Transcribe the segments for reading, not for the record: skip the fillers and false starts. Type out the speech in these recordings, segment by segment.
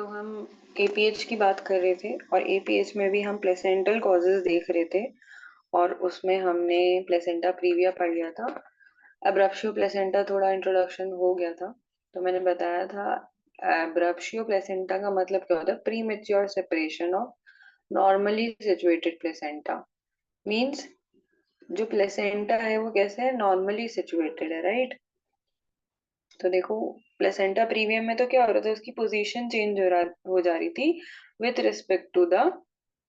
तो हम एपीएच की बात कर रहे थे और एपीएच में भी हम प्लेसेंटल कॉजेज देख रहे थे और उसमें हमने प्लेसेंटा प्रीविया पढ़ लिया था। एब्रप्शियो प्लेसेंटा थोड़ा इंट्रोडक्शन हो गया था। तो मैंने बताया था एब्रप्शियो प्लेसेंटा का मतलब क्या होता है, pre mature separation of normally situated placenta. Means जो प्लेसेंटा है वो कैसे है, नॉर्मली सिचुएटेड है, राइट। तो देखो, प्लेसेंटा प्रीवियम में तो क्या हो रहा था, उसकी पोजीशन चेंज हो जा रही थी with respect to the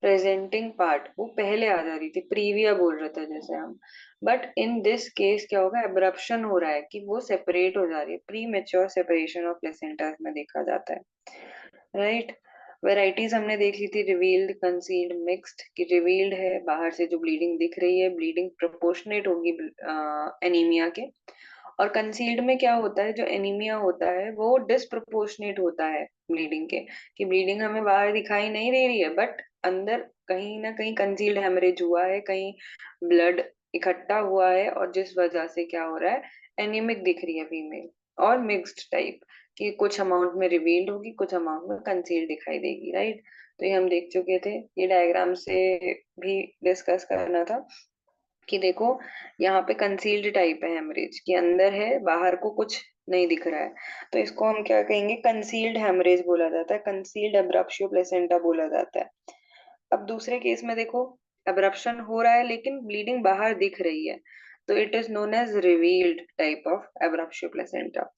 presenting part. वो पहले आ जा रही थी, प्रीविया बोल रहे थे जैसे हम। बट इन दिस केस क्या होगा, एब्रप्शन हो रहा है कि वो सेपरेट हो जा रही है। Pre mature separation of placenta में देखा जाता है, राइट। वेराइटीज हमने देख ली थी, रिवील्ड, कंसील्ड, मिक्स्ड। कि रिवील्ड है, बाहर से जो ब्लीडिंग दिख रही है, ब्लीडिंग प्रोपोर्शनेट होगी एनीमिया के। और कंसील्ड में क्या होता है, जो एनीमिया होता है वो डिसप्रोपोर्शनेट होता है ब्लीडिंग के। कि ब्लीडिंग हमें बाहर दिखाई नहीं दे रही है बट अंदर कहीं ना कहीं कंसील्ड हेमरेज हुआ है, कहीं ब्लड इकट्ठा हुआ है और जिस वजह से क्या हो रहा है, एनीमिक दिख रही है फीमेल। और मिक्स्ड टाइप, कि कुछ अमाउंट में रिवील्ड होगी, कुछ अमाउंट में कंसील्ड दिखाई देगी, राइट। तो ये हम देख चुके थे, ये डायग्राम से भी डिस्कस करना था। कि देखो, यहाँ पे कंसील्ड टाइप है हेमरेज, कि अंदर है, बाहर को कुछ नहीं दिख रहा है। तो इसको हम क्या कहेंगे, कंसील्ड हेमरेज बोला जाता है, कंसील्ड एब्रप्शियो प्लेसेंटा बोला जाता है। अब दूसरे केस में देखो, एब्रप्शन हो रहा है लेकिन ब्लीडिंग बाहर दिख रही है, तो it is known as revealed type of abruptio placenta.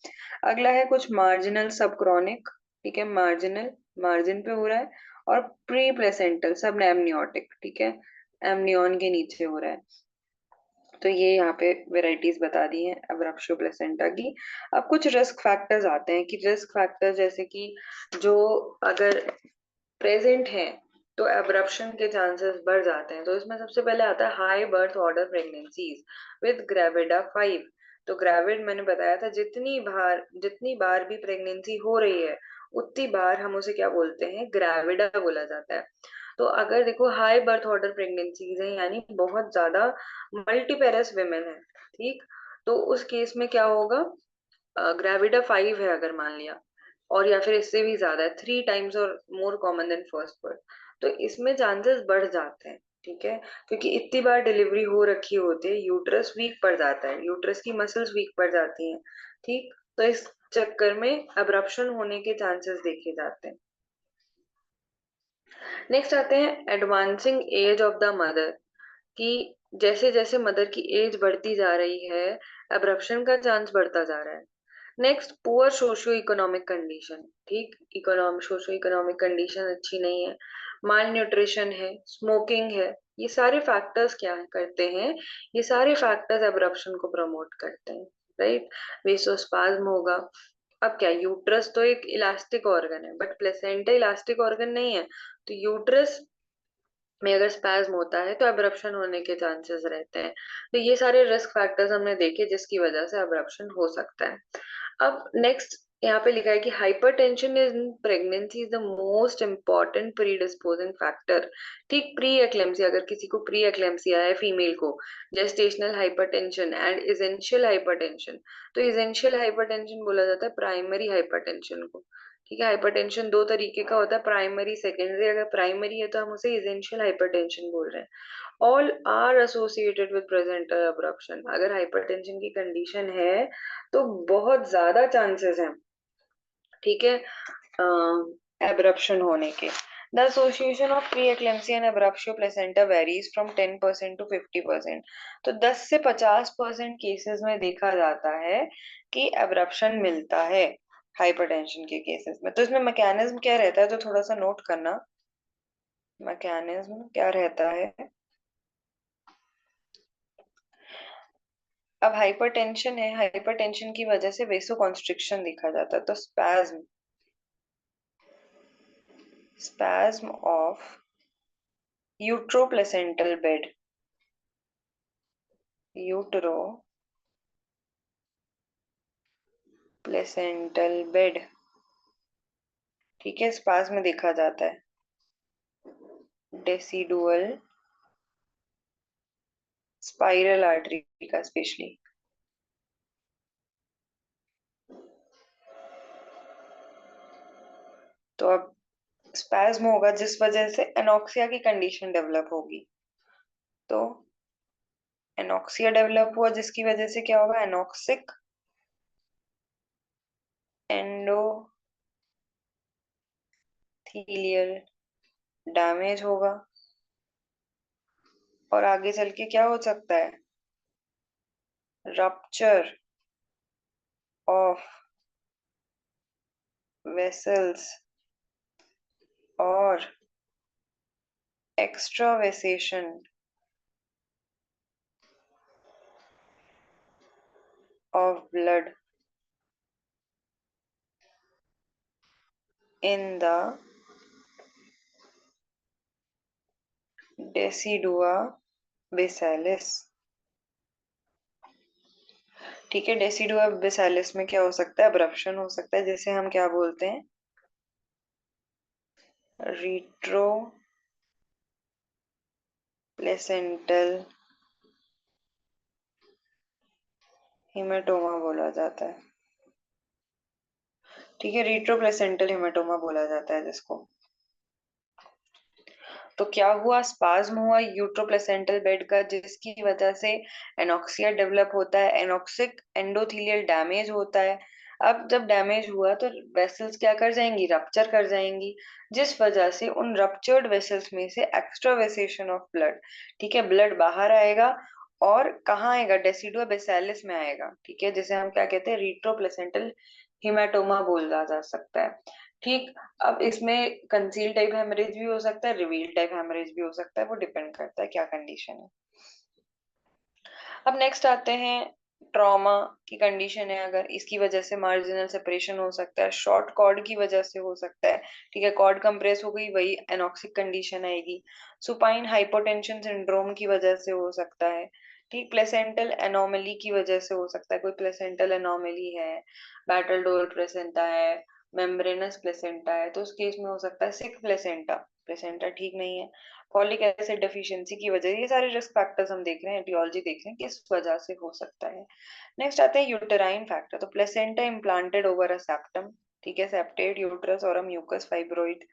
अगला है कुछ मार्जिनल सब क्रॉनिक, ठीक है, मार्जिनल, मार्जिन पे हो रहा है। और प्री प्लेसेंटल सब एमनियोटिक, ठीक है, एमनियन के नीचे हो रहा है। तो ये यहाँ पे वेराइटीज बता दी हैं एब्रप्शियो प्लेसेंटा की। अब कुछ रिस्क फैक्टर्स आते हैं, कि रिस्क फैक्टर्स जैसे कि जो अगर प्रेजेंट है तो एब्रप्शन के चांसेस बढ़ जाते हैं। तो इसमें सबसे पहले आता है high birth order pregnancies with gravida 5। तो ग्रेविड मैंने बताया था, जितनी बार भी प्रेगनेंसी हो रही है उतनी बार हम उसे क्या बोलते हैं, ग्रेविडा बोला जाता है। तो अगर देखो हाई बर्थ ऑर्डर प्रेगनेंसीज है, यानी बहुत ज्यादा मल्टीपेरस विमेन है, ठीक। तो उस केस में क्या होगा, ग्रेविडा 5 है अगर मान लिया, और या फिर इससे भी ज्यादा है, 3 टाइम्स और more common than first birth, तो इसमें चांसेस बढ़ जाते हैं, ठीक है। क्योंकि इतनी बार डिलीवरी हो रखी होती है, यूट्रस वीक पड़ जाता है, यूट्रस की मसल्स वीक पड़ जाती हैं, ठीक। तो इस चक्कर में अब्रप्शन होने के चांसेस देखे जाते हैं। नेक्स्ट आते हैं advancing as of the mother. कि जैसे जैसे मदर की एज बढ़ती जा रही है, एब्रप्शन का चांस बढ़ता जा रहा है। Next, poor socio economic condition, ठीक, सोशियो इकोनॉमिक कंडीशन अच्छी नहीं है, माल न्यूट्रिशन है, स्मोकिंग है। ये सारे फैक्टर्स क्या करते हैं, ये सारे फैक्टर्स एब्रप्शन को प्रमोट करते हैं, राइट। वेसोस्पाज्म होगा। अब क्या, यूट्रस तो एक इलास्टिक ऑर्गन है बट प्लेसेंटा इलास्टिक ऑर्गन नहीं है। तो यूट्रस में अगर स्पैज्म होता है तो एब्रप्शन होने के चांसेस रहते हैं। तो ये सारे रिस्क फैक्टर्स हमने देखे जिसकी वजह से एब्रप्शन हो सकता है। अब नेक्स्ट यहाँ पे लिखा है कि hypertension is in pregnancy is the most important predisposing factor. ठीक, प्री एक्लेम्सिया, अगर किसी को प्री एक्लेम्सिया है फीमेल को, gestational hypertension and essential hypertension. तो इजेंशियल हाइपरटेंशन बोला जाता है प्राइमरी हाइपरटेंशन को, ठीक है। हाइपरटेंशन दो तरीके का होता है, प्राइमरी सेकेंडरी। अगर प्राइमरी है तो हम उसे इजेंशियल हाइपरटेंशन बोल रहे हैं। All are associated with placental abruption. अगर हाइपरटेंशन की कंडीशन है तो बहुत ज्यादा चांसेस हैं, ठीक है, एब्रप्शन होने के। The association of pre eclampsia and abruptio placenta varies from 10% to 50%। तो 10 से 50% केसेस में देखा जाता है कि एब्रप्शन मिलता है हाइपरटेंशन के केसेस में। तो इसमें मैकेनिज्म क्या रहता है, तो थोड़ा सा नोट करना, मैकेनिज्म क्या रहता है। अब हाइपरटेंशन है, हाइपरटेंशन की वजह से वेसो कॉन्स्ट्रिक्शन देखा जाता है। तो spasm of uteroplacental bed, utero placental bed, ठीक है, स्पाज्म में देखा जाता है, डेसिडुअल स्पाइरल आर्टरी का स्पेशली। तो अब स्पैज्म होगा जिस वजह से एनॉक्सिया की कंडीशन डेवलप होगी। तो एनॉक्सिया डेवलप हुआ जिसकी वजह से क्या होगा, एनॉक्सिक एंडोथीलियल डैमेज होगा। और आगे चल के क्या हो सकता है, रप्चर ऑफ वेसल्स और extravasation of blood in the decidua basalis. ठीक है, डेसिडुआ बेसालिस में क्या हो सकता है, अब्रप्शन हो सकता है, जिसे हम क्या बोलते हैं, रीट्रो प्लेसेंटल हिमेटोमा बोला जाता है। ठीक है, रीट्रो प्लेसेंटल हिमेटोमा बोला जाता है जिसको। तो क्या हुआ, स्पाज्म हुआ यूट्रोप्लेसेंटल बेड का, जिसकी वजह से एनॉक्सिया डेवलप होता है, एनॉक्सिक एंडोथीलियल डैमेज होता है। अब जब डैमेज हुआ तो वेसल्स क्या कर जाएंगी, रप्चर कर जाएंगी, जिस वजह से उन रप्चर्ड वेसल्स में से एक्स्ट्रावेसेशन ऑफ ब्लड, ठीक है, ब्लड बाहर आएगा। और कहाँ आएगा, डेसिडुआ बेसालिस में आएगा। ठीक है, जिसे हम क्या कहते हैं, रीट्रोप्लेसेंटल हिमेटोमा बोला जा सकता है। ठीक। अब इसमें कंसील टाइप हेमरेज भी हो सकता है, रिवील टाइप हेमरेज भी हो सकता है, वो डिपेंड करता है क्या कंडीशन है। अब नेक्स्ट आते हैं, ट्रॉमा की कंडीशन है, अगर इसकी वजह से मार्जिनल सेपरेशन हो सकता है, शॉर्ट कॉर्ड की वजह से हो सकता है। ठीक है, कॉर्ड कंप्रेस हो गई, वही एनॉक्सिक कंडीशन आएगी। सुपाइन हाइपोटेंशन सिंड्रोम की वजह से हो सकता है। ठीक, प्लेसेंटल एनोमली की वजह से हो सकता है, कोई प्लेसेंटल एनोमली है, बैटल डोर प्लेसेंटा है, मेम्ब्रेनस प्लेसेंटा है, तो उस केस में हो सकता है सिक प्लेसेंटा, प्लेसेंटा ठीक नहीं है। फॉलिक एसिड डेफिशिएंसी की वजह, ये सारे रिस्क फैक्टर्स हम देख रहे हैं, एटियोलॉजी देख रहे हैं किस वजह से हो सकता है। नेक्स्ट आते हैं यूटेराइन फैक्टर, तो placenta implanted over a septum, ठीक है, सेप्टेड यूट्रस और mucous fibroid,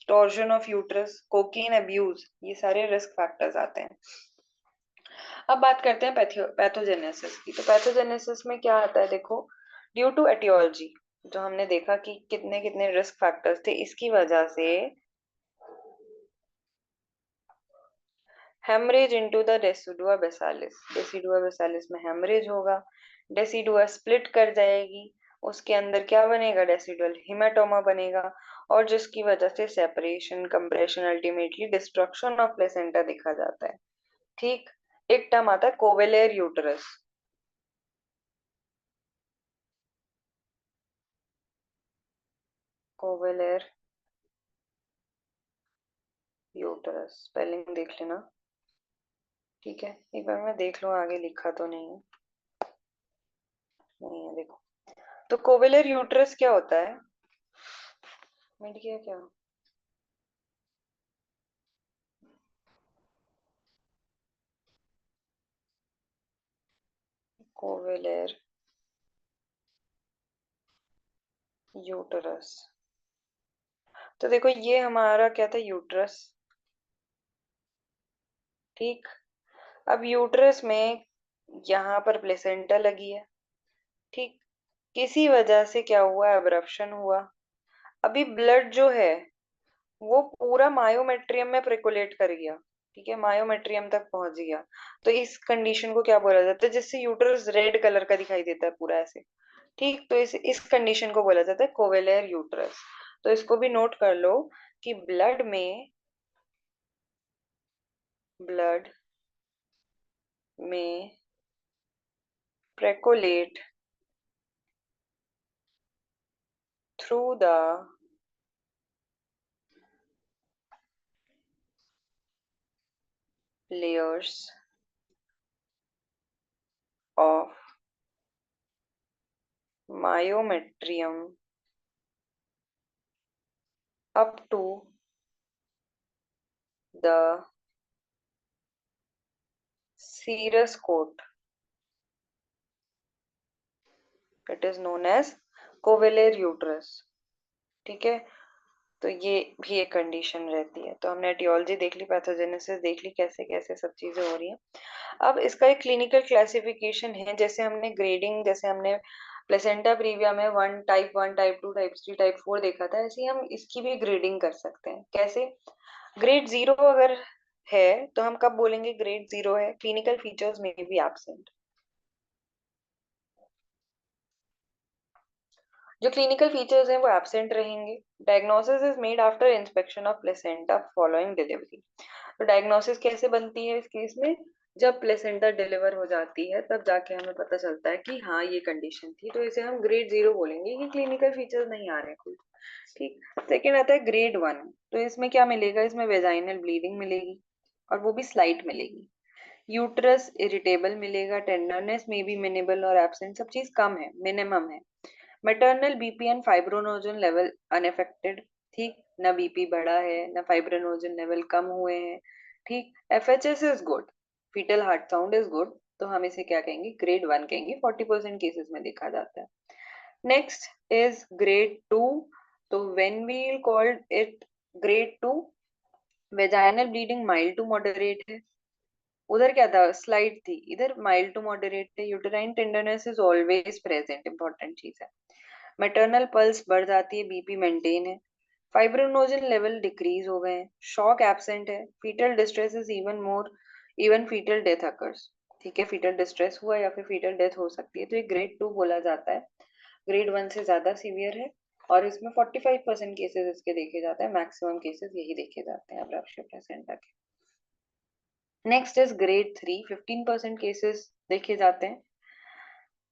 torsion of uterus, cocaine abuse, ये सारे रिस्क फैक्टर्स आते हैं। अब बात करते हैं पैथोजेनेसिस की, तो पैथोजेनेसिस में क्या आता है, देखो, ड्यू टू एटियोलॉजी, जो हमने देखा कि कितने कितने रिस्क फैक्टर्स थे, इसकी वजह से haemorrhage into the decidua basalis, decidua basalis में हेमरेज होगा, डेसिडुआ स्प्लिट कर जाएगी, उसके अंदर क्या बनेगा, डेसिडुअल हिमेटोमा बनेगा, और जिसकी वजह से separation, compression, ultimately destruction of placenta दिखा जाता है। ठीक। एक टर्म आता है कोवेलेर यूटरस, कोवेलेर यूटरस, स्पेलिंग देख लेना। ठीक है, एक बार मैं देख लूं आगे लिखा तो नहीं है, नहीं है, देखो। तो कोवेलेर यूटरस क्या होता है, मिट गया क्या, कोवेलेर यूटरस, तो देखो ये हमारा क्या था, यूटरस। ठीक। अब यूटरस में यहाँ पर प्लेसेंटा लगी है। ठीक। किसी वजह से क्या हुआ, एब्रप्शन हुआ। अभी ब्लड जो है वो पूरा मायोमेट्रियम में प्रिकोलेट कर गया। ठीक है, मायोमेट्रियम तक पहुंच गया। तो इस कंडीशन को क्या बोला जाता है, जिससे यूटरस रेड कलर का दिखाई देता है पूरा ऐसे। ठीक, तो इस कंडीशन को बोला जाता है कोवेलेर यूटरस। तो इसको भी नोट कर लो कि ब्लड में precolate through the layers of myometrium up to the serous coat. It is known as covelar uterus. ठीक है, तो ये भी एक कंडीशन रहती है। तो हमने एटियोलॉजी देख ली, पैथोजेनेसिस देख ली, कैसे कैसे सब चीजें हो रही हैं। अब इसका एक क्लिनिकल क्लासिफिकेशन है, जैसे हमने ग्रेडिंग, जैसे हमने प्लेसेंटा प्रीविया में one type two type three type four देखा था, ऐसे ही हम इसकी भी ग्रेडिंग कर सकते हैं। कैसे? ग्रेड जीरो अगर है तो हम कब बोलेंगे ग्रेड जीरो है? क्लिनिकल फीचर्स में बी एब्सेंट। जो क्लिनिकल फीचर्स हैं वो एब्सेंट रहेंगे। Diagnosis is made after inspection of placenta following delivery. तो डायग्नोसिस कैसे बनती है इस केस में? जब प्लेसेंटा डिलीवर हो जाती है तब जाके हमें पता चलता है कि हाँ ये कंडीशन थी, तो इसे हम ग्रेड जीरो बोलेंगे कि क्लिनिकल फीचर्स नहीं आ रहे कोई। ठीक। सेकेंड आता है ग्रेड वन। तो इसमें क्या मिलेगा? इसमें वेजाइनल ब्लीडिंग मिलेगी और वो भी स्लाइट मिलेगी। यूट्रस इरिटेबल मिलेगा, टेंडरनेस में भी मिनिमल और एब्सेंट, सब चीज कम है, मिनिमम है। Maternal BP and fibrinogen level unaffected. ठीक, ना बीपी बढ़ा है ना फाइब्रोनोजन लेवल कम हुए हैं। ठीक। FHS is good, fetal heart sound is good. तो हम इसे क्या कहेंगे? ग्रेड वन कहेंगे, 40% केसेस में देखा जाता है। Next is grade two. तो when we called it grade two, vaginal bleeding mild to moderate है, उधर क्या था? स्लाइड थी, इधर माइल्ड टू मॉडरेट है। Uterine tenderness is always present, important चीज है। मैटरनल पल्स बढ़ जाती है, बीपी मेंटेन है। फाइब्रोनोजन लेवल डिक्रीज हो गए हैं, शॉक एब्सेंट है, fetal distress is even more, even fetal death occurs. ठीक है, फीटल डिस्ट्रेस हुआ या फिर फीटल डेथ हो सकती है, तो ये ग्रेड टू बोला जाता है। ग्रेड वन से ज्यादा सीवियर है और इसमें 45% केसेस इसके देखे जाते हैं, मैक्सिमम केसेस यही देखे जाते हैं अब्रप्शन प्लेसेंटा के। Next is grade three, 15% cases देखे जाते हैं।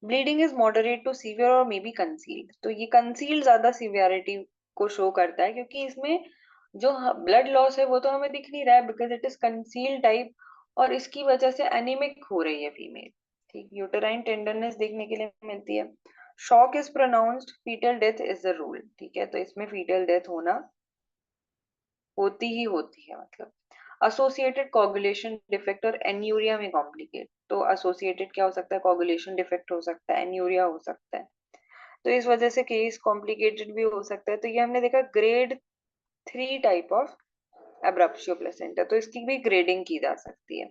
Bleeding is moderate to severe और मे बी कंसील्ड। तो ये कंसील्ड ज्यादा सीवियरिटी को शो करता है, क्योंकि इसमें जो ब्लड लॉस है वो तो हमें दिख नहीं रहा है because it is concealed type, और इसकी वजह से एनीमिक हो रही है फीमेल। ठीक, यूटेराइन टेंडरनेस देखने के लिए मिलती है। Shock is pronounced, foetal death is the rule. ठीक है, तो इसमें फीटल डेथ होना होती ही होती है, मतलब एसोसिएटेड कोगुलेशन डिफेक्ट और एन्यूरिया में कॉम्प्लिकेट। तो एसोसिएटेड क्या हो सकता है? कोगुलेशन डिफेक्ट हो सकता है, एन्यूरिया हो सकता है, तो इस वजह से केस कॉम्प्लिकेटेड भी हो सकता है। तो ये हमने देखा grade three type of abruptio placenta, तो इसकी भी ग्रेडिंग की जा सकती है।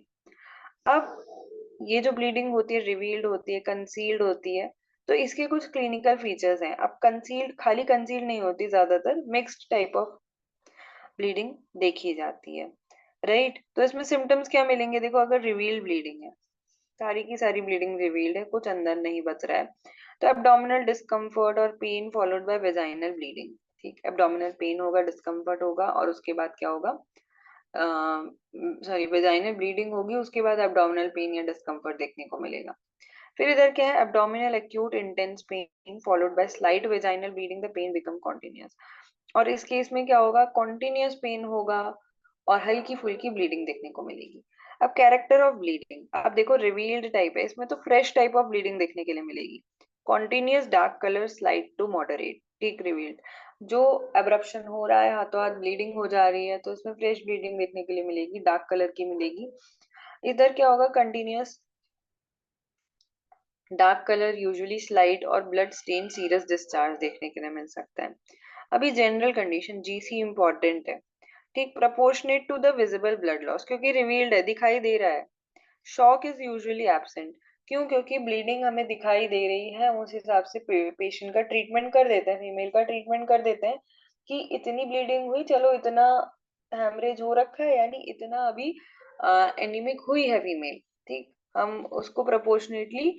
अब ये जो ब्लीडिंग होती है रिवील्ड होती है, कंसील्ड होती है, तो इसके कुछ क्लिनिकल फीचर्स हैं। अब कंसील्ड, खाली कंसील्ड नहीं होती, ज्यादातर मिक्स्ड टाइप ऑफ ब्लीडिंग देखी जाती है। राइट, तो इसमें सिम्टम्स क्या मिलेंगे? देखो, अगर रिवील्ड ब्लीडिंग है, सारी की सारी ब्लीडिंग रिवील्ड है, कुछ अंदर नहीं बच रहा है, तो एब्डोमिनल डिस्कम्फर्ट और pain followed by vaginal bleeding. ठीक, एब्डोमिनल पेन होगा, डिस्कम्फर्ट होगा, और उसके बाद क्या होगा? सॉरी, वेजाइनल ब्लीडिंग होगी, उसके बाद एब्डोमिनल पेन या डिस्कम्फर्ट देखने को मिलेगा। फिर इधर क्या है? Abdominal acute intense pain followed by slight vaginal bleeding, the pain become continuous. और इस केस में क्या होगा? कॉन्टिन्यूअस पेन होगा और हल्की फुल्की ब्लीडिंग देखने को मिलेगी। अब कैरेक्टर ऑफ ब्लीडिंग, अब देखो रिवील्ड टाइप है, इसमें तो फ्रेश टाइप ऑफ ब्लीडिंग देखने के लिए मिलेगी। Continuous dark colour slight to moderate. ठीक, रिवील्ड जो एब्रप्शन हो रहा है, हाथों हाथ ब्लीडिंग हो जा रही है, तो इसमें फ्रेश ब्लीडिंग देखने के लिए मिलेगी, डार्क कलर की मिलेगी। इधर क्या होगा? Continuous dark colour, usually slight और ब्लड स्टेन सीरस डिस्चार्ज देखने के लिए मिल सकता है। अभी जनरल कंडीशन जीसी इंपॉर्टेंट है। ठीक, proportionate to the visible blood loss, क्योंकि रिवील्ड है, दिखाई दे रहा है। Shock is usually absent. क्यों? क्योंकि ब्लीडिंग हमें दिखाई दे रही है, उस हिसाब से पेशेंट का ट्रीटमेंट कर देते हैं, फीमेल का ट्रीटमेंट कर देते हैं कि इतनी ब्लीडिंग हुई, चलो इतना हेमरेज हो रखा है, यानी इतना अभी एनीमिक हुई है फीमेल। ठीक, हम उसको प्रोपोर्शनेटली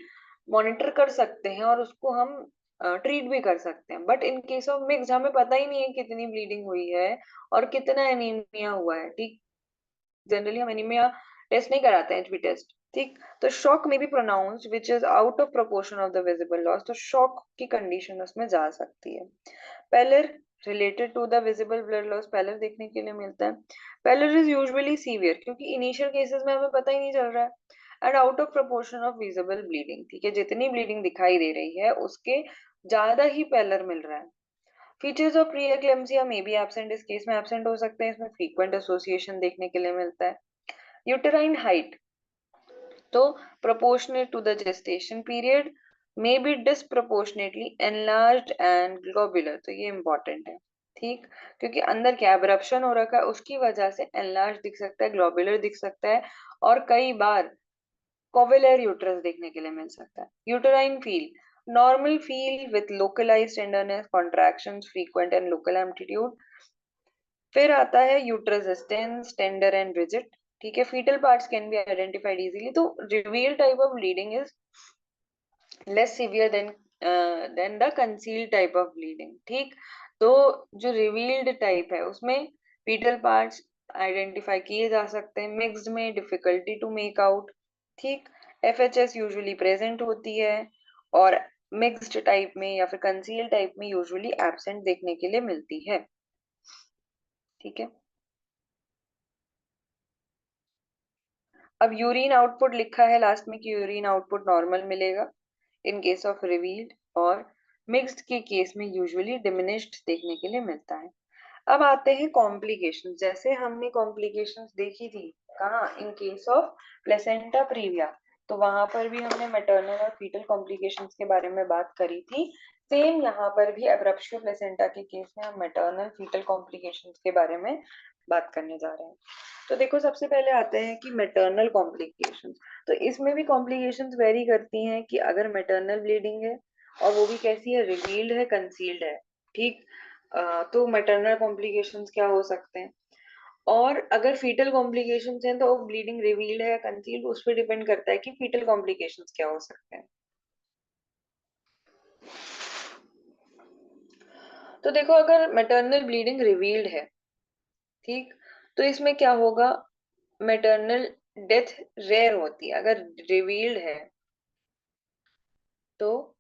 मॉनिटर कर सकते हैं और उसको हम ट्रीट भी कर सकते हैं। But in case of mix हमें पता ही नहीं है कितनी ब्लीडिंग हुई है और कितना एनीमिया हुआ है। ठीक, जनरली हम एनीमिया टेस्ट नहीं कराते हैं, एचबी टेस्ट। ठीक, तो शॉक में भी pronounced which is out of proportion of the visible loss, तो शॉक की कंडीशन उसमें जा सकती है। Pallor related to the visible blood loss, pallor देखने के लिए मिलता है। पेलर इज यूजुअली सीवियर, क्योंकि इनिशियल केसेस में हमें पता ही नहीं चल रहा है, and out of proportion of visible bleeding. ठीक है, जितनी ब्लीडिंग दिखाई दे रही है उसके ज्यादा ही पेलर मिल रहा है। Features of pre eclampsia may be absent, इस केस में एब्सेंट हो सकते हैं, इसमें फ्रीक्वेंट एसोसिएशन देखने के लिए मिलता है। यूटेराइन हाइट, तो proportionate to the gestation period may be disproportionately enlarged and globular, तो ये important है। ठीक, क्योंकि अंदर क्या एब्रप्शन हो रखा है, उसकी वजह से एनलार्ज दिख सकता है, ग्लोबुलर दिख सकता है, और कई बार कोवेलर यूट्रस देखने के लिए मिल सकता है। Uterine feel, normal feel with localized tenderness, contractions frequent and local amplitude. फिर आता है uterus tense, tender and rigid. ठीक है, fetal parts can be identified easily. तो reveal type of bleeding is less severe than the concealed type of bleeding. ठीक, तो जो revealed type है उसमें फीटल पार्ट्स आइडेंटिफाई किए जा सकते हैं, मिक्स्ड में डिफिकल्टी टू मेक आउट। ठीक, एफएचएस यूजुअली प्रेजेंट होती है, और मिक्स्ड टाइप में या फिर कंसील्ड टाइप में यूजुअली एब्सेंट देखने के लिए मिलती है। ठीक है, अब यूरिन आउटपुट लिखा है लास्ट में कि यूरिन आउटपुट नॉर्मल मिलेगा इन केस ऑफ रिवील्ड, और मिक्स्ड के केस में यूजुअली डिमिनिश्ड देखने के लिए मिलता है। अब आते हैं कॉम्प्लिकेशंस। जैसे हमने कॉम्प्लिकेशंस देखी थी कहाँ, इन केस ऑफ प्लेसेंटा प्रीविया, तो वहां पर भी हमने मैटरनल और फीटल कॉम्प्लिकेशंस के बारे में बात करी थी। सेम यहाँ पर भी एब्रप्शियो प्लेसेंटा के केस में हम मैटरनल फीटल कॉम्प्लिकेशंस के बारे में बात करने जा रहे हैं। तो देखो, सबसे पहले आते हैं कि मैटरनल कॉम्प्लिकेशंस। तो इसमें भी कॉम्प्लिकेशंस वेरी करती हैं कि अगर मैटरनल ब्लीडिंग है, और वो भी कैसी है, रिवील्ड है, कंसील्ड है। ठीक, तो मैटरनल कॉम्प्लिकेशंस क्या हो सकते हैं, और अगर फीटल कॉम्प्लिकेशंस हैं तो ब्लीडिंग रिवील्ड है या कंसील्ड, उस पर डिपेंड करता है कि फीटल कॉम्प्लिकेशंस क्या हो सकते हैं। तो देखो, अगर मैटरनल ब्लीडिंग रिवील्ड है, ठीक, तो इसमें क्या होगा, मैटरनल डेथ रेयर होती है। अगर रिवील्ड है तो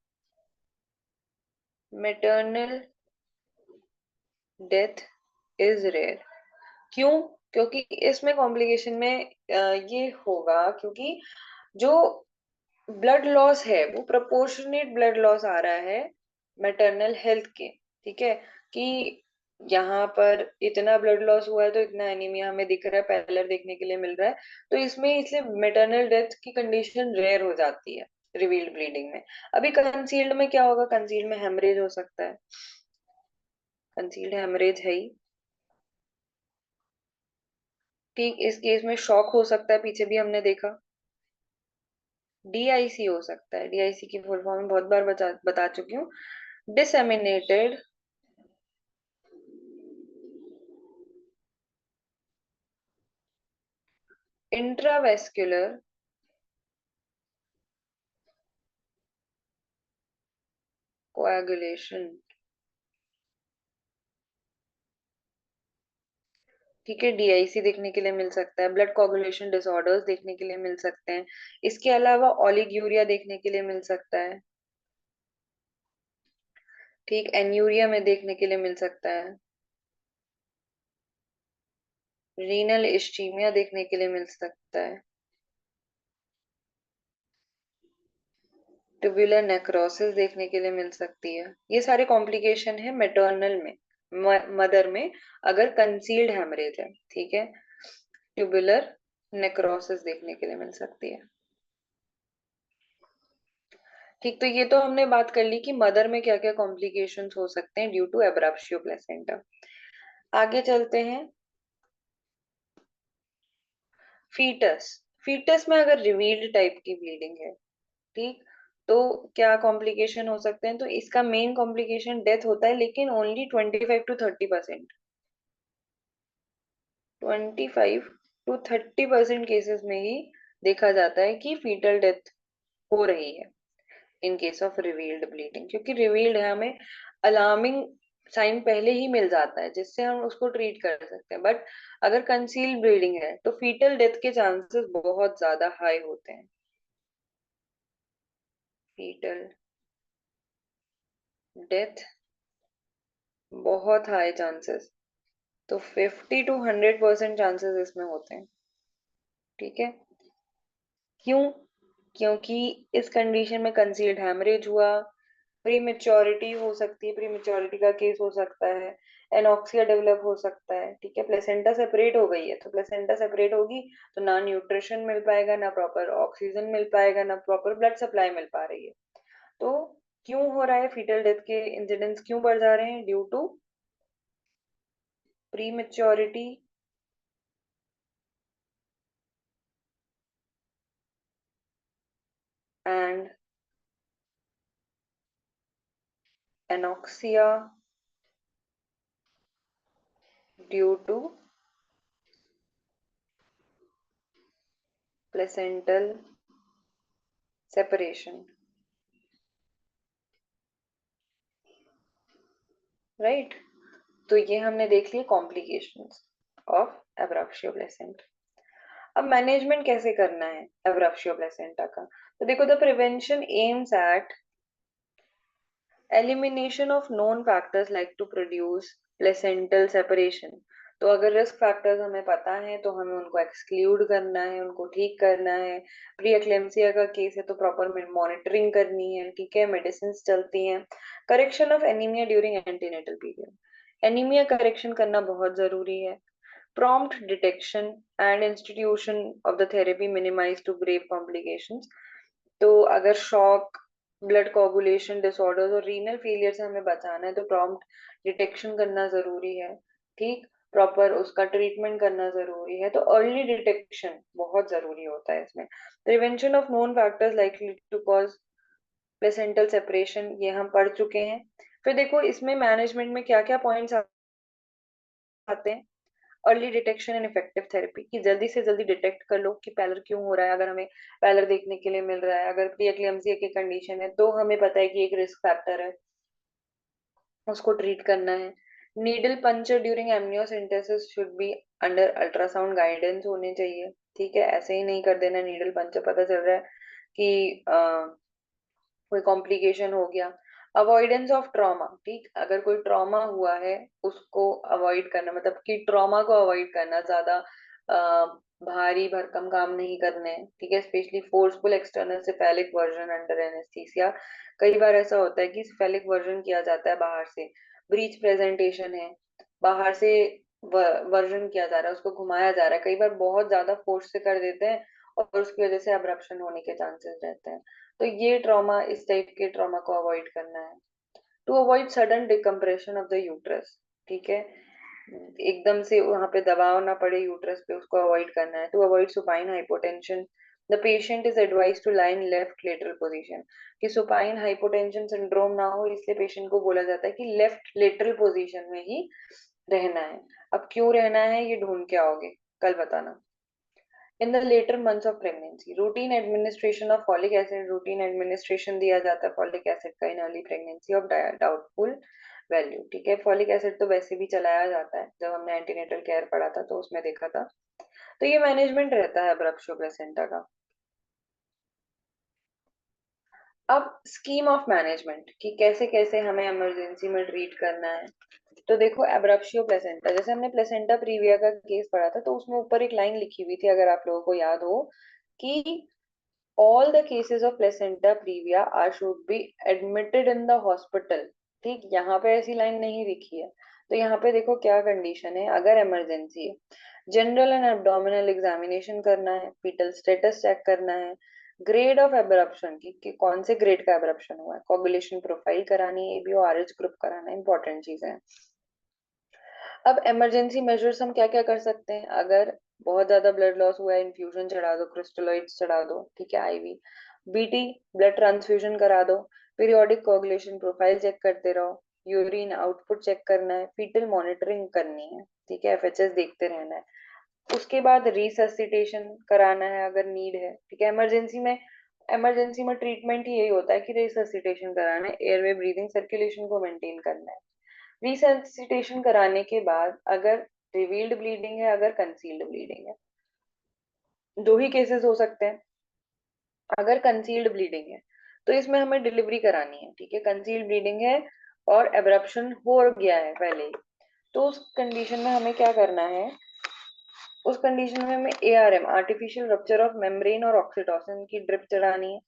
मैटरनल डेथ इज रेयर। क्यों? क्योंकि इसमें कॉम्प्लिकेशन में ये होगा क्योंकि जो ब्लड लॉस है वो प्रोपोर्शनेट ब्लड लॉस आ रहा है मैटरनल हेल्थ के। ठीक है, कि यहाँ पर इतना ब्लड लॉस हुआ है तो इतना एनीमिया हमें दिख रहा है, पैलर देखने के लिए मिल रहा है, तो इसमें इसलिए मैटरनल डेथ की कंडीशन रेयर हो जाती है रिवील्ड ब्लीडिंग में। अभी कंसील्ड में क्या होगा, कंसील्ड में हेमरेज हो सकता है, कंसील्ड हेमरेज है ही। ठीक, इस केस में शॉक हो सकता है, पीछे भी हमने देखा। डीआईसी हो सकता है, डीआईसी की फुल फॉर्म बहुत बार बता चुकी हूँ, डिसेमिनेटेड इंट्रावेस्कुलर कोएगुलेशन। ठीक है, डीआईसी देखने के लिए मिल सकता है, ब्लड कोगुलेशन डिसऑर्डर्स देखने के लिए मिल सकते हैं, इसके अलावा ओलिग्यूरिया देखने के लिए मिल सकता है। ठीक, एन्यूरिया में देखने के लिए मिल सकता है, रीनल इस्चीमिया देखने के लिए मिल सकता है, ट्यूबुलर नेक्रोसिस देखने के लिए मिल सकती है। ये सारे कॉम्प्लिकेशन है मैटरनल में, मदर में, अगर कंसील्ड हेमरेज है। ठीक है, ट्यूबुलर नेक्रोसिस देखने के लिए मिल सकती है। ठीक, तो ये तो हमने बात कर ली कि मदर में क्या क्या कॉम्प्लिकेशंस हो सकते हैं ड्यू टू एब्रप्शियो प्लेसेंटा। आगे चलते हैं, फीटस। फीटस में अगर रिवील्ड टाइप की ब्लीडिंग है, ठीक, तो क्या कॉम्प्लिकेशन हो सकते हैं, तो इसका मेन कॉम्प्लिकेशन डेथ होता है, लेकिन ओनली 25 to 30%, 25 to 30% केसेस में ही देखा जाता है कि फीटल डेथ हो रही है in case of revealed bleeding, क्योंकि रिवील्ड है, हमें अलार्मिंग साइन पहले ही मिल जाता है जिससे हम उसको ट्रीट कर सकते हैं। बट अगर कंसील्ड ब्लीडिंग है तो फीटल डेथ के चांसेस बहुत ज्यादा हाई होते हैं, फीटल डेथ बहुत हाई चांसेस, तो 50 to 100% चांसेस इसमें होते हैं। ठीक है, क्यों? क्योंकि इस कंडीशन में कंसील्ड हैमरेज हुआ, प्री मेच्योरिटी हो सकती है, प्री मेच्योरिटी का केस हो सकता है, एनॉक्सिया डेवलप हो सकता है। ठीक है, प्लेसेंटा सेपरेट हो गई है, तो प्लेसेंटा सेपरेट होगी तो ना न्यूट्रिशन मिल पाएगा, ना प्रॉपर ऑक्सीजन मिल पाएगा, ना प्रॉपर ब्लड सप्लाई मिल पा रही है। तो क्यों हो रहा है फीटल डेथ के इंसिडेंट्स क्यों बढ़ जा रहे हैं, due to prematurity and anoxia due to placental separation, right. तो ये हमने देख लिए कॉम्प्लिकेशंस ऑफ एब्रप्शियो प्लेसेंटा। अब मैनेजमेंट कैसे करना है एब्रप्शियो प्लेसेंटा का? तो देखो, the prevention aims at elimination of known factors like to produce placental separation. तो अगर रिस्क फैक्टर्स हमें पता है तो हमें उनको एक्सक्लूड करना है, उनको ठीक करना है। प्री एक्लेम्सिया का केस है तो प्रॉपर मॉनिटरिंग करनी है, ठीक है, मेडिसिन चलती हैं। Correction of anaemia during antenatal period, anaemia correction करना बहुत जरूरी है। Prompt detection and institution of the therapy minimize to grave complications। तो अगर शॉक, ब्लड कोगुलेशन डिसऑर्डर्स और रीनल फेलियर से हमें बचाना है तो प्रॉम्प्ट डिटेक्शन करना जरूरी है, ठीक। प्रॉपर उसका ट्रीटमेंट करना जरूरी है। तो अर्ली डिटेक्शन बहुत जरूरी होता है इसमें। Prevention of known factors likely to cause placental separation, ये हम पढ़ चुके हैं। फिर देखो इसमें मैनेजमेंट में क्या क्या पॉइंट्स आते हैं। Early detection and effective therapy, कि जल्दी से जल्दी डिटेक्ट कर लो कि पैलर क्यों हो रहा है। अगर हमें पैलर देखने के लिए मिल रहा है, अगर प्री एक्लेम्सिया की कंडीशन है तो हमें पता है कि एक रिस्क फैक्टर है, उसको ट्रीट करना है। Needle puncture during amniocentesis should be under ultrasound guidance होने चाहिए, ठीक है। ऐसे ही नहीं कर देना नीडल पंचर, पता चल रहा है कि कोई कॉम्प्लिकेशन हो गया। अवॉइडेंस ऑफ ट्रॉमा, ठीक, अगर कोई ट्रॉमा हुआ है उसको अवॉइड करना, मतलब कि ट्रॉमा को अवॉइड करना, ज्यादा भारी भरकम काम नहीं करने, ठीक है। Specially forceful external cephalic version under anaesthesia. कई बार ऐसा होता है कि सिफेलिक वर्जन किया जाता है बाहर से, ब्रीच प्रेजेंटेशन है, बाहर से वर्जन किया जा रहा है, उसको घुमाया जा रहा है, कई बार बहुत ज्यादा फोर्स से कर देते हैं और उसकी वजह से अब्रप्शन होने के चांसेस रहते हैं। तो ये ट्रॉमा, इस टाइप के ट्रॉमा को अवॉइड करना है। To avoid sudden decompression of the uterus, ठीक है, एकदम से वहां पे दबाव ना पड़े यूट्रस पे, उसको अवॉइड करना है। To avoid supine hypotension, the patient is advise to lie in left lateral position, कि सुपाइन हाइपोटेंशन सिंड्रोम ना हो इसलिए पेशेंट को बोला जाता है कि लेफ्ट लेटरल पोजीशन में ही रहना है। अब क्यों रहना है ये ढूंढ के आओगे, कल बताना। In the later months of pregnancy, routine administration of folic acid, routine administration दिया जाता है फॉलिक एसिड का in early pregnancy of doubtful value, ठीक है। फॉलिक एसिड तो वैसे भी चलाया जाता है, जब हमने एंटीनेटल केयर पढ़ा था तो उसमें देखा था। तो ये मैनेजमेंट रहता है अब्रप्शो प्लेसेंटा का। अब स्कीम ऑफ मैनेजमेंट, कि कैसे कैसे हमें इमरजेंसी में ट्रीट करना है। तो देखो एब्रप्शियो प्लेसेंटा, जैसे हमने प्लेसेंटा प्रीविया का केस पढ़ा था तो उसमें ऊपर एक लाइन लिखी हुई थी, अगर आप लोगों को याद हो, कि all the cases of placenta previa are should be admitted in the hospital, ठीक। यहाँ पे ऐसी लाइन नहीं लिखी है। तो यहाँ पे देखो क्या कंडीशन है, अगर इमरजेंसी है, जनरल एंड एब्डोमिनल एग्जामिनेशन करना है, फीटल स्टेटस चेक करना है, ग्रेड ऑफ एब्रप्शन कि कौन से ग्रेड का एब्रप्शन हुआ है, कोगुलेशन प्रोफाइल करानी है, एबीओ आरएच ग्रुप कराना है, इंपॉर्टेंट चीजें हैं। अब इमरजेंसी मेजर्स हम क्या क्या कर सकते हैं, अगर बहुत ज्यादा ब्लड लॉस हुआ है, इन्फ्यूजन चढ़ा दो, क्रिस्टलॉइड्स चढ़ा दो, ठीक है, आईवी, बीटी ब्लड ट्रांसफ्यूजन करा दो, पीरियोडिक कोगुलेशन प्रोफाइल चेक करते रहो, यूरिन आउटपुट चेक करना है, फीटल मॉनिटरिंग करनी है, ठीक है, एफएचएस देखते रहना है। उसके बाद रिससिटेशन कराना है अगर नीड है, ठीक है। इमरजेंसी में ट्रीटमेंट ही यही होता है कि रिससिटेशन कराना है, एयरवे ब्रीदिंग सर्कुलेशन को मेंटेन करना है। रिसंसिटेशन कराने के बाद अगर रिवील्ड ब्लीडिंग है, अगर कंसील्ड ब्लीडिंग है, दो ही केसेस हो सकते हैं। अगर कंसील्ड ब्लीडिंग है तो इसमें हमें डिलीवरी करानी है, ठीक है। कंसील्ड ब्लीडिंग है और एब्रप्शन हो गया है पहले ही, तो उस कंडीशन में हमें क्या करना है, उस कंडीशन में हमें ARM, artificial rupture of membrane और ऑक्सीटोसिन की ड्रिप चढ़ानी है,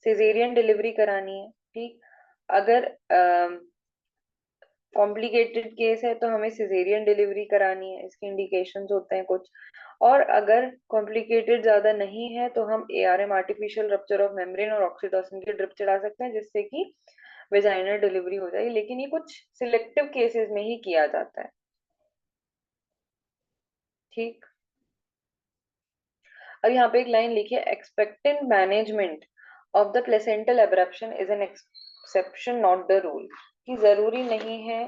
सिजेरियन डिलीवरी करानी है, ठीक। अगर कॉम्प्लिकेटेड केस है तो हमें सिजेरियन डिलीवरी करानी है, इसके इंडिकेशंस होते हैं कुछ। और अगर कॉम्प्लिकेटेड ज्यादा नहीं है तो हम ARM, artificial rupture of membrane और ऑक्सीटोसिन की ड्रिप चढ़ा सकते हैं, जिससे कि वेजाइनल डिलीवरी हो जाए, लेकिन ये कुछ सिलेक्टिव केसेस में ही किया जाता है। ठीक। अब यहाँ पे एक लाइन लिखी है, expectant management of the placental abruption is an exception not the rule. कि जरूरी नहीं है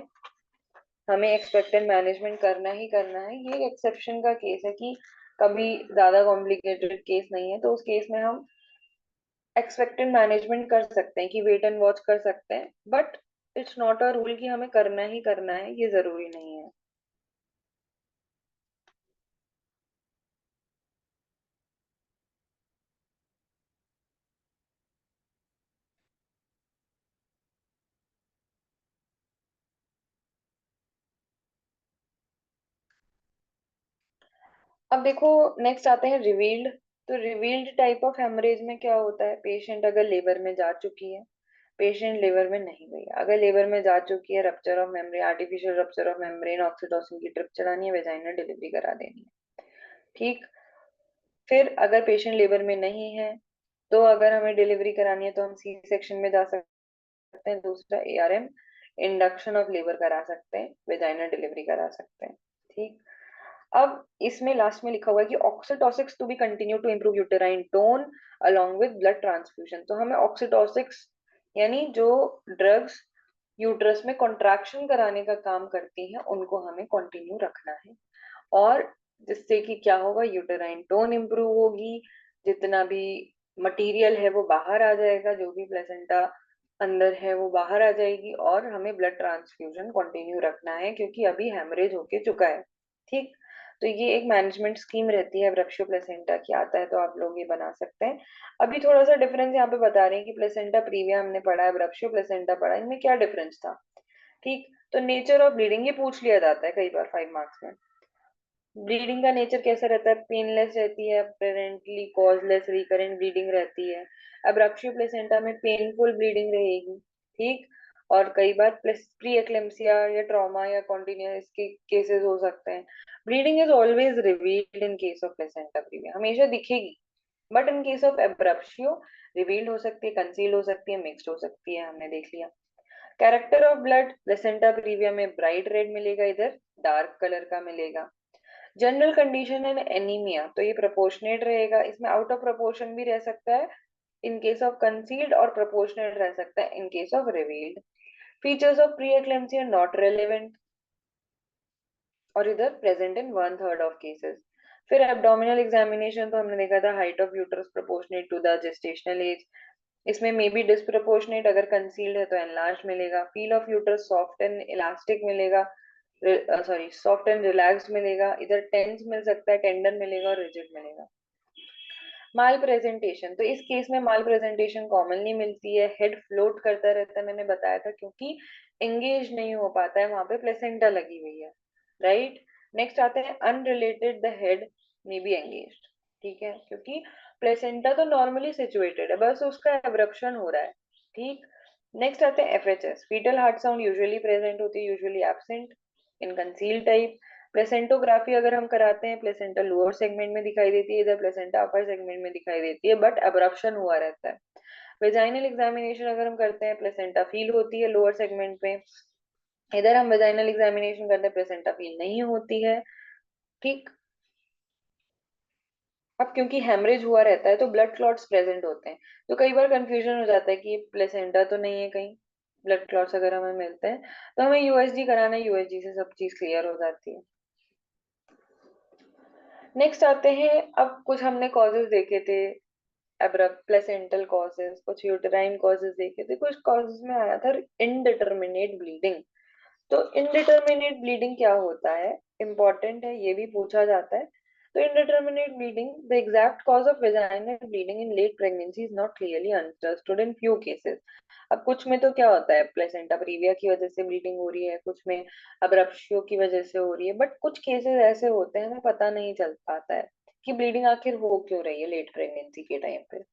हमें एक्सपेक्टेंट मैनेजमेंट करना ही करना है, ये एक एक्सेप्शन का केस है कि कभी ज्यादा कॉम्प्लिकेटेड केस नहीं है तो उस केस में हम एक्सपेक्टेंट मैनेजमेंट कर सकते हैं, कि वेट एंड वॉच कर सकते हैं, but it's not a rule कि हमें करना ही करना है, ये जरूरी नहीं है। अब देखो, नेक्स्ट आते हैं रिवील्ड। तो रिवील्ड टाइप ऑफ हेमरेज में क्या होता है, पेशेंट अगर लेबर में जा चुकी है, पेशेंट लेबर में नहीं गई, अगर लेबर में जा चुकी है, rupture of membrane, artificial rupture of membrane, oxytocin की ड्रिप चलानी है, वेजाइनल डिलीवरी करा देनी है। ठीक। फिर अगर पेशेंट लेबर में नहीं है, तो अगर हमें डिलीवरी करानी है तो हम सी सेक्शन में जा सकते हैं। दूसरा एआरएम, इंडक्शन ऑफ लेबर करा सकते हैं, वेजाइनल डिलीवरी करा सकते हैं। ठीक। अब इसमें लास्ट में लिखा हुआ है कि oxytocics to be continue to improve uterine tone along with blood transfusion. तो हमें ऑक्सीटोसिक्स यानी जो ड्रग्स यूट्रस में कॉन्ट्रैक्शन कराने का काम करती हैं उनको हमें कंटिन्यू रखना है, और जिससे कि क्या होगा, यूटेराइन टोन इंप्रूव होगी, जितना भी मटेरियल है वो बाहर आ जाएगा, जो भी प्लेसेंटा अंदर है वो बाहर आ जाएगी, और हमें ब्लड ट्रांसफ्यूजन कंटिन्यू रखना है क्योंकि अभी हेमरेज होके चुका है। ठीक। तो ये एक मैनेजमेंट स्कीम रहती है वृक्षो प्लेसेंटा की, आता है तो आप लोग ये बना सकते हैं। अभी थोड़ा सा डिफरेंस यहाँ पे बता रहे हैं कि प्लेसेंटा प्रीविया हमने पढ़ा है, वृक्षो प्लेसेंटा पढ़ा है, इनमें क्या डिफरेंस था। ठीक। तो नेचर ऑफ ब्लीडिंग ये पूछ लिया जाता है कई बार 5 मार्क्स में। ब्लीडिंग का नेचर कैसा रहता है, पेनलेस रहती है, अपेरेंटली कॉजलेस रिकरेंट ब्लीडिंग रहती है। अब रक्ष्यो प्लेसेंटा में पेनफुल ब्लीडिंग रहेगी। ठीक। और कई बार प्री एक्लेम्सिया या ट्रॉमा या कॉन्टिन्यूस के केसेस हो सकते हैं। Bleeding is always revealed in case of placenta previa, हमेशा दिखेगी, but in case of abruptio revealed हो सकती है, कंसील्ड हो सकती है, मिक्स्ड हो सकती है, हमने देख लिया। Character of blood, placenta previa में ब्राइट रेड मिलेगा, इधर डार्क कलर का मिलेगा। जनरल कंडीशन एंड एनीमिया, तो ये प्रोपोर्शनेट रहेगा, इसमें आउट ऑफ प्रोपोर्शन भी रह सकता है इन केस ऑफ कंसील्ड, और प्रोपोर्शनेट रह सकता है in case of revealed. Features of pre eclampsia not relevant, और इधर प्रेजेंट इन 1/3 ऑफ केसेस। फिर एब्डोमिनल एग्जामिनेशन तो हमने देखा था, height of uterus proportionate to the gestational age, इसमें मे बी डिस्प्रोपोर्शनेट, अगर कंसील्ड है तो एनलार्ज मिलेगा। Feel of uterus soft and elastic मिलेगा, सॉरी सॉफ्ट एंड रिलैक्स्ड मिलेगा, इधर टेंस मिल सकता है, टेंडर मिलेगा, और रिजिड मिलेगा। माल प्रेजेंटेशन, तो इस केस में माल प्रेजेंटेशन कॉमनली मिलती है, हेड फ्लोट करता रहता है, मैंने बताया था, क्योंकि एंगेज नहीं हो पाता है, वहां पे प्लेसेंटा लगी हुई है। राइट। नेक्स्ट आते हैं unrelated, the head may be engaged. ठीक है, क्योंकि प्लेसेंटा तो नॉर्मली सिचुएटेड है, बस उसका एब्रप्शन हो रहा है। ठीक। नेक्स्ट आते हैं FHS, fetal heart sound usually present होती है, usually absent in conceal type. Placentography अगर हम कराते हैं, प्लेसेंटा लोअर सेगमेंट में दिखाई देती है, इधर प्लेसेंटा अपर सेगमेंट में दिखाई देती है, बट अब्रप्शन हुआ रहता है। वेजाइनल एग्जामिनेशन अगर हम करते हैं, प्लेसेंटा फील होती है लोअर सेगमेंट में, इधर हम वेजाइनल एग्जामिनेशन करते हैं, प्लेसेंटा फील नहीं होती है। ठीक। अब क्योंकि हेमरेज हुआ रहता है तो ब्लड क्लॉट्स प्रेजेंट होते हैं, तो कई बार कंफ्यूजन हो जाता है कि ये प्लेसेंटा तो नहीं है कहीं, ब्लड क्लॉट्स अगर हमें मिलते हैं तो हमें यूएसजी कराना है, यूएसजी से सब चीज क्लियर हो जाती है। नेक्स्ट आते हैं, अब कुछ हमने कॉजेज देखे थे, एब्रप्ट प्लेसेंटल कॉजेज, कुछ यूटेराइन कॉजेज देखे थे, कुछ कॉजेज में आया था इनडिटर्मिनेट ब्लीडिंग। तो इनडिटर्मिनेट ब्लीडिंग क्या होता है, इंपॉर्टेंट है, ये भी पूछा जाता है। तो indeterminate bleeding, the exact cause of vaginal bleeding in late pregnancy is not clearly understood in few cases. अब कुछ में तो क्या होता है, प्लेसेंटा प्रीविया की वजह से ब्लीडिंग हो रही है, कुछ में अब्रप्शियो की वजह से हो रही है, बट कुछ केसेस ऐसे होते हैं हमें पता नहीं चल पाता है कि ब्लीडिंग आखिर हो क्यों रही है लेट प्रेगनेंसी के टाइम पे।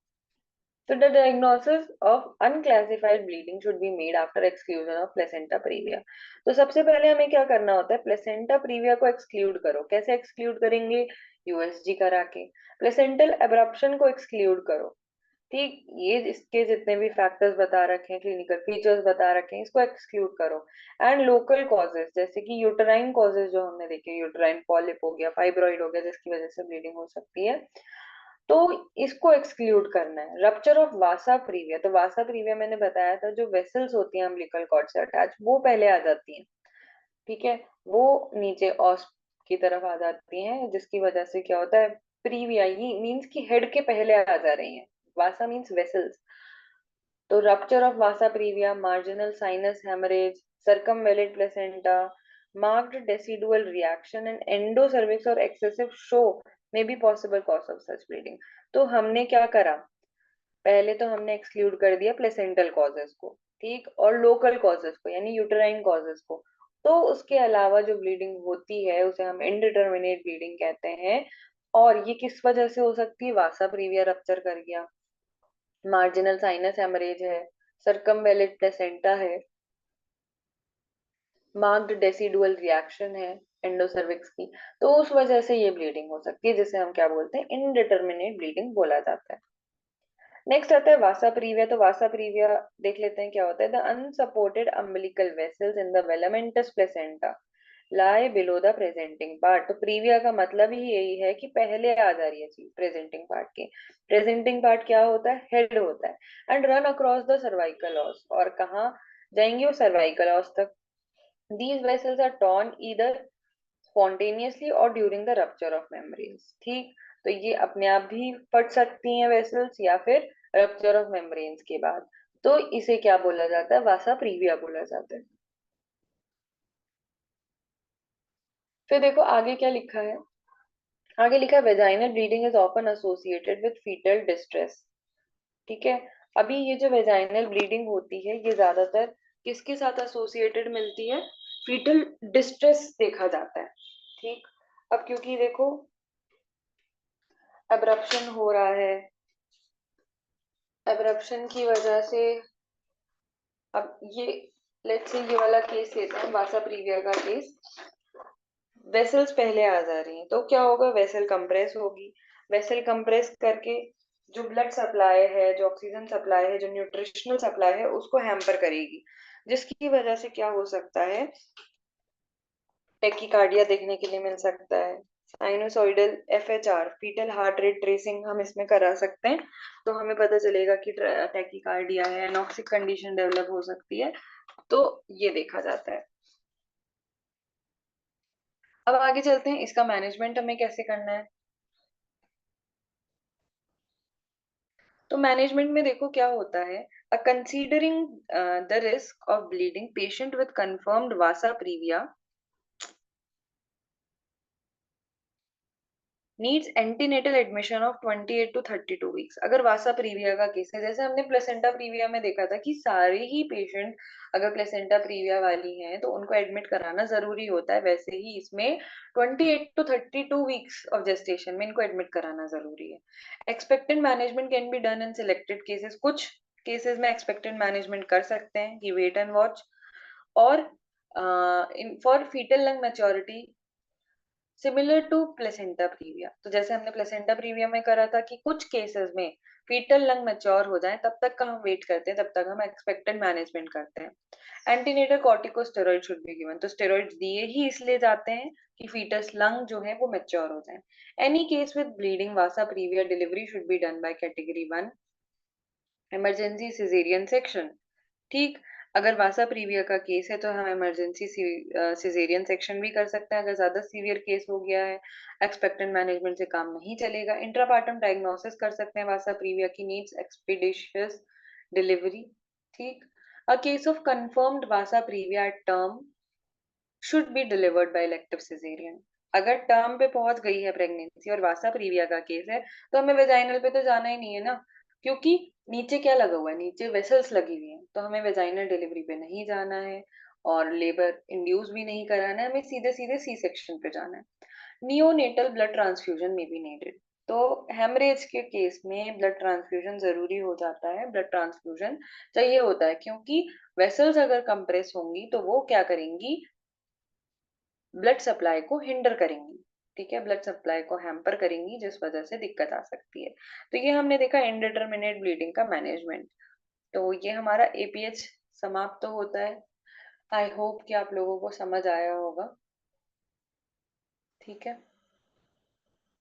So the diagnosis of unclassified bleeding should be made after exclusion of placenta previa. तो सबसे पहले हमें क्या करना होता है, प्लेसेंटा प्रीविया को एक्सक्लूड करो। कैसे एक्सक्लूड करेंगे, यूएसजी करा के। प्लेसेंटल एब्रप्शन को एक्सक्लूड करो, ठीक, ये इसके जितने भी फैक्टर्स बता रखे हैं, क्लिनिकल फीचर्स बता रखे हैं, इसको एक्सक्लूड करो। एंड लोकल कॉजेज जैसे कि यूटराइन कॉजेज जो हमने देखे, यूटराइन पॉलिप हो गया, फाइब्रॉइड हो गया जिसकी वजह से ब्लीडिंग हो सकती है, तो इसको एक्सक्लूड करना है। रप्चर ऑफ वासा प्रीविया, तो वासा प्रीविया मैंने बताया था जो वेसल्स होती हैं अम्बिलिकल कॉर्ड से अटैच, वो पहले आ जाती हैं। ठीक है, वो नीचे ऑस की तरफ आ जाती हैं, जिसकी वजह से क्या होता है, प्रीविया ये मीन्स की हेड के पहले आ जा रही हैं, वासा मीन्स वेसल्स। तो rupture of vasa previa, marginal sinus haemorrhage, circumvallate placenta, marked decidual reaction and endocervix or excessive show may be possible cause of such bleeding। तो हमने क्या करा, पहले तो हमने एक्सक्लूड कर दिया प्लेसेंटल कॉजेस को, ठीक, और लोकल कॉजेस को यानी यूटेराइन कॉजेस को। तो उसके अलावा जो ब्लीडिंग होती है उसे हम इनडिटर्मिनेट ब्लीडिंग कहते हैं। और ये किस वजह से हो सकती है, वासा प्रीविया रप्चर कर गया, मार्जिनल साइनस हेमरेज है, सर्कमवेलेट प्लेसेंटा है, मार्क्ड डेसिडुअल रिएक्शन है एंडोसर्विक्स की, तो उस वजह से ये ब्लीडिंग हो सकती है, जिसे हम क्या बोलते हैं, इनडिटर्मिनेट ब्लीडिंग बोला जाता है। नेक्स्ट आता है वासा प्रीविया। तो वासा प्रीविया देख लेते हैं क्या होता है। The unsupported umbilical vessels in the velamentous placenta lie below the presenting part. तो प्रीविया का मतलब ही यही है कि पहले आ जा रही है चीज प्रेजेंटिंग पार्ट के। प्रेजेंटिंग पार्ट क्या होता है, हेड होता है। And run across the cervical os, और कहाँ जाएंगे वो, सर्वाइकल ऑस तक। These vessels are torn either spontaneously or during the rupture of membranes. ठीक, तो ये अपने आप भी फट सकती हैं वेसल्स, या फिर रप्चर ऑफ मेम्ब्रेन्स के बाद। तो इसे क्या बोला जाता है, वासा प्रीविया बोला जाता है। फिर देखो आगे क्या लिखा है। आगे लिखा है vaginal bleeding is often associated with foetal distress. ठीक है, अभी ये जो वेजाइनल ब्लीडिंग होती है ये ज्यादातर किसके साथ एसोसिएटेड मिलती है, फीटल डिस्ट्रेस देखा जाता है। ठीक, अब क्योंकि देखो एब्रप्शन हो रहा है, एब्रप्शन की वजह से, अब ये लेट्स से ये वाला केस लेते हैं, वासा प्रीविया का केस। वेसल्स पहले आ जा रही हैं तो क्या होगा, वेसल कंप्रेस होगी। वेसल कंप्रेस करके जो ब्लड सप्लाई है, जो ऑक्सीजन सप्लाई है, जो न्यूट्रिशनल सप्लाई है, उसको हैम्पर करेगी, जिसकी वजह से क्या हो सकता है, टेकिकार्डिया देखने के लिए मिल सकता है। Sinusoidal FHR, fetal heart rate tracing हम इसमें करा सकते हैं, तो हमें पता चलेगा कि टेकिकार्डिया है, एनॉक्सिक कंडीशन डेवलप हो सकती है। तो ये देखा जाता है। अब आगे चलते हैं, इसका मैनेजमेंट हमें कैसे करना है। तो मैनेजमेंट में देखो क्या होता है, considering the risk of bleeding patient with confirmed vasa previa needs antenatal admission of 28 to 32 weeks. अगर वासा प्रीविया का केस है, जैसे हमने प्लेसेंटा प्रीविया में देखा था कि सारे ही पेशेंट अगर प्लेसेंटा प्रीविया वाली हैं तो उनको एडमिट कराना जरूरी होता है, वैसे ही इसमें 28 टू 32 वीक्स ऑफ जेस्टेशन में इनको एडमिट कराना जरूरी है। Expected management can be done in selected cases, कुछ केसेस में एक्सपेक्टेड मैनेजमेंट कर सकते हैं कि वेट एंड वॉच। और for foetal lung maturity similar to placenta previa, तो जैसे हमने प्लेसेंटा प्रीविया में करा था कि कुछ केसेस में फीटल लंग मैच्योर हो जाए तब तक का हम वेट करते हैं, तब तक हम एक्सपेक्टेड मैनेजमेंट करते हैं। Antenatal corticosteroid should be given, तो स्टेरॉइड्स दिए ही इसलिए जाते हैं कि फीटस लंग जो है वो मैच्योर हो जाए। Any case with bleeding Vasa previa delivery should be done by category 1 emergency caesarean section. ठीक, अगर वासा प्रीविया का केस है तो हम इमरजेंसी सिजेरियन सेक्शन भी कर सकते हैं, अगर ज्यादा सीवियर केस हो गया है, एक्सपेक्टेड मैनेजमेंट से काम नहीं चलेगा, इंट्रापार्टम डायग्नोसिस कर सकते हैं वासा प्रीविया की, नीड्स एक्सपीडिशियस डिलीवरी। ठीक, a case of confirmed vasa previa at term should be delivered by elective caesarean. अगर टर्म पे पहुंच गई है प्रेगनेंसी और वासा प्रीविया का केस है तो हमें वेजाइनल पे तो जाना ही नहीं है ना, क्योंकि नीचे क्या लगा हुआ है, नीचे वेसल्स लगी हुई हैं, तो हमें वेजाइनल डिलीवरी पे नहीं जाना है और लेबर इंड्यूस भी नहीं कराना है, हमें सीधे सीधे सी सेक्शन पे जाना है। नियोनेटल ब्लड ट्रांसफ्यूजन में बी नीडेड, तो हेमरेज के केस में ब्लड ट्रांसफ्यूजन जरूरी हो जाता है, ब्लड ट्रांसफ्यूजन चाहिए होता है, क्योंकि वेसल्स अगर कंप्रेस होंगी तो वो क्या करेंगी, ब्लड सप्लाई को हिंडर करेंगी। ठीक है, ब्लड सप्लाई को हैम्पर करेंगी, जिस वजह से दिक्कत आ सकती है। तो ये हमने देखा इंडिटरमिनेट ब्लीडिंग का मैनेजमेंट। तो ये हमारा एपीएच समाप्त तो होता है। आई होप कि आप लोगों को समझ आया होगा। ठीक है।